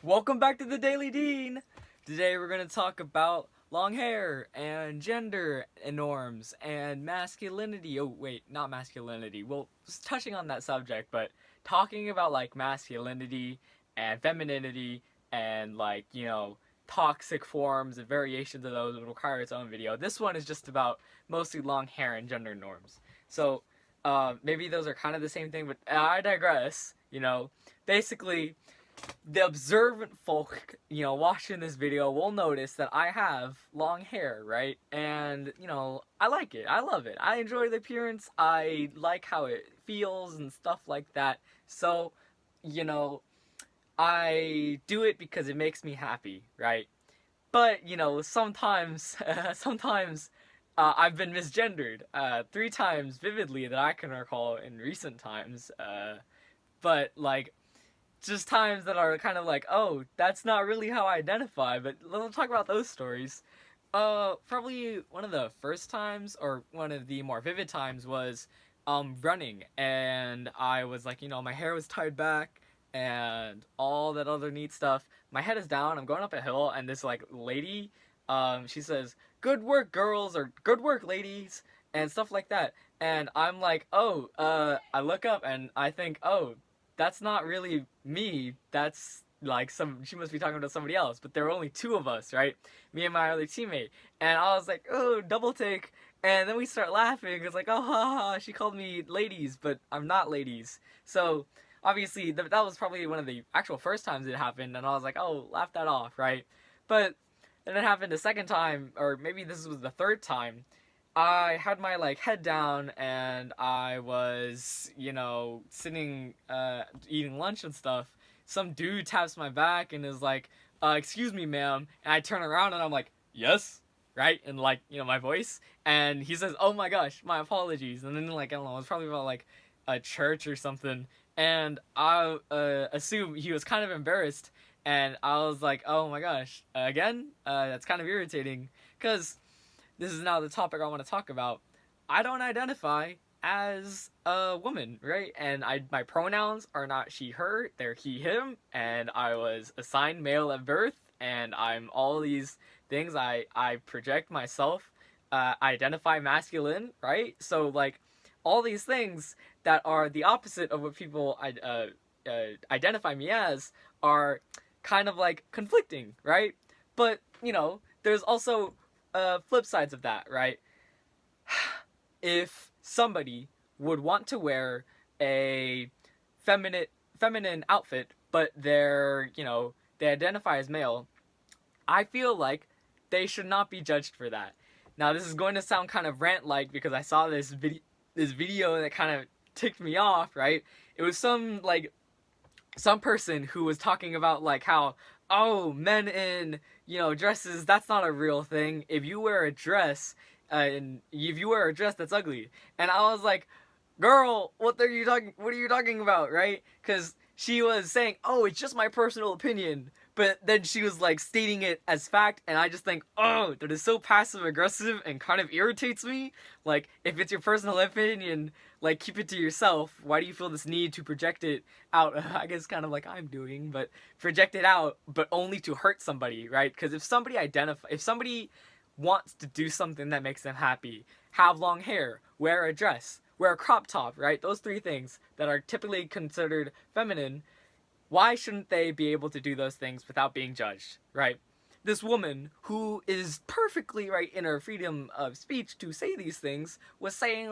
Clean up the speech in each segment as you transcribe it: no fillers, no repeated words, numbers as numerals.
Welcome back to the Daily Dean. Today we're going to talk about long hair and gender norms and masculinity. Oh, wait, not masculinity. Well, touching on that subject, but talking about like masculinity and femininity and toxic forms and variations of those would require its own video. This one is just about mostly long hair and gender norms. So, maybe those are kind of the same thing, but I digress. Basically, the observant folk, watching this video will notice that I have long hair, right? And, I like it. I love it. I enjoy the appearance. I like how it feels and stuff like that. So, you know, I do it because it makes me happy, right? But, sometimes, sometimes I've been misgendered 3 times vividly that I can recall in recent times. But, just times that are kind of like, oh, that's not really how I identify, but let's talk about those stories. Probably one of the first times, or one of the more vivid times, was running, and I was like, my hair was tied back, and all that other neat stuff. My head is down, I'm going up a hill, and this, lady, she says, "Good work, girls," or "Good work, ladies," and stuff like that. And I'm like, oh, I look up, and I think, oh, that's not really me. That's she must be talking to somebody else. But there were only 2 of us, right? Me and my other teammate. And I was like, oh, double take. And then we start laughing. It's like, oh, ha, ha, she called me ladies, but I'm not ladies. So obviously that was probably one of the actual first times it happened. And I was like, oh, laugh that off, right? But then it happened a second time, or maybe this was the third time. I had my head down and I was, sitting eating lunch and stuff. Some dude taps my back and is like, "Excuse me, ma'am." And I turn around and I'm like, "Yes." Right? And my voice. And he says, "Oh my gosh, my apologies." And then I don't know, it was probably about a church or something. And I assume he was kind of embarrassed. And I was like, "Oh my gosh, again? That's kind of irritating." Because this is now the topic I want to talk about. I don't identify as a woman, right? And my pronouns are not she, her, they're he, him, and I was assigned male at birth, and I'm all these things. I project myself, I identify masculine, right? So, all these things that are the opposite of what people identify me as are kind of conflicting, right? But, there's also flip sides of that, right? If somebody would want to wear a feminine outfit, but they identify as male, I feel like they should not be judged for that. Now, this is going to sound kind of rant-like because I saw this video that kind of ticked me off, right? It was some person who was talking about how, oh, men in dresses, that's not a real thing. If you wear a dress, that's ugly. And I was like, girl, what are you talking about, right? Because she was saying, oh, it's just my personal opinion, but then she was stating it as fact, and I just think, oh, that is so passive aggressive and kind of irritates me. If it's your personal opinion, keep it to yourself. Why do you feel this need to project it out? I guess kind of like I'm doing, but project it out, but only to hurt somebody, right? Because if somebody wants to do something that makes them happy, have long hair, wear a dress, wear a crop top, right? Those 3 things that are typically considered feminine, why shouldn't they be able to do those things without being judged, right? This woman, who is perfectly right in her freedom of speech to say these things, was saying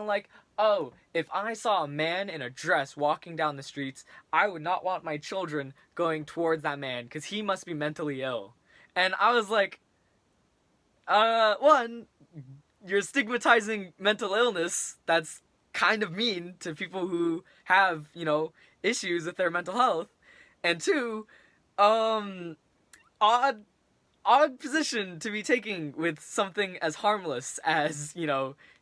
oh, if I saw a man in a dress walking down the streets, I would not want my children going towards that man, because he must be mentally ill. And I was like, one, you're stigmatizing mental illness. That's kind of mean to people who have, issues with their mental health. And 2, odd position to be taking with something as harmless as,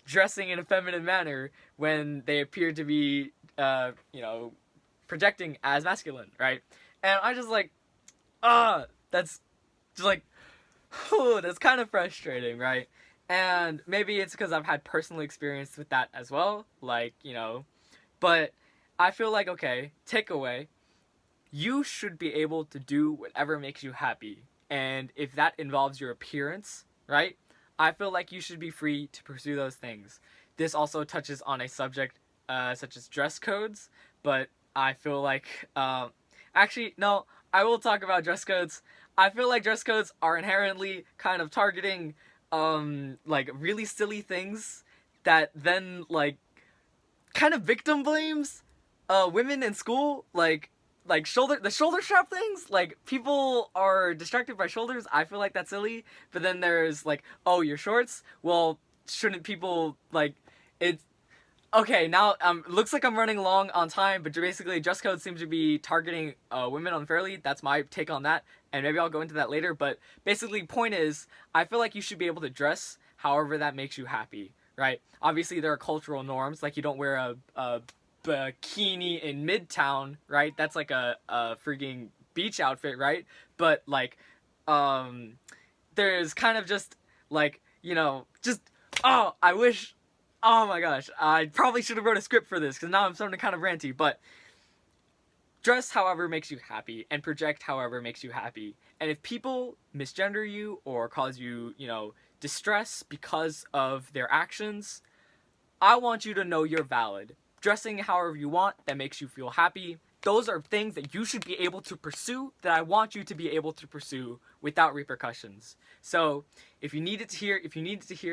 dressing in a feminine manner when they appear to be, projecting as masculine, right? And I just that's just oh, that's kind of frustrating, right? And maybe it's because I've had personal experience with that as well, but I feel okay, takeaway, you should be able to do whatever makes you happy. And if that involves your appearance, right? I feel like you should be free to pursue those things. This also touches on a subject such as dress codes, but I feel like, actually, no, I will talk about dress codes. I feel like dress codes are inherently kind of targeting, like, really silly things that then, like, kind of victim blames women in school, like the shoulder strap things. Like, people are distracted by shoulders. I feel like that's silly. But then there's like, oh, your shorts. Well, shouldn't people like it? Okay, now looks like I'm running long on time, but basically dress code seems to be targeting women unfairly. That's my take on that, and maybe I'll go into that later. But basically, point is, I feel like you should be able to dress however that makes you happy, right? Obviously, there are cultural norms, like you don't wear a bikini in Midtown, right? That's like a freaking beach outfit, right? But like, there's kind of just like, just, oh, I wish. Oh my gosh, I probably should have wrote a script for this because now I'm starting to kind of ranty, but dress however makes you happy and project however makes you happy. And if people misgender you or cause you, distress because of their actions, I want you to know you're valid. Dressing however you want that makes you feel happy. Those are things that you should be able to pursue, that I want you to be able to pursue without repercussions. So if you needed to hear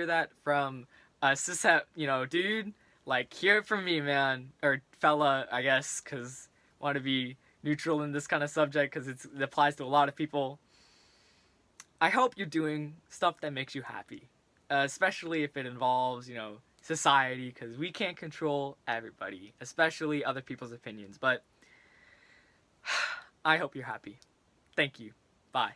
that from a cishet, dude, like, hear it from me, man, or fella, I guess, because I want to be neutral in this kind of subject because it applies to a lot of people. I hope you're doing stuff that makes you happy, especially if it involves, society, because we can't control everybody, especially other people's opinions. But I hope you're happy. Thank you. Bye.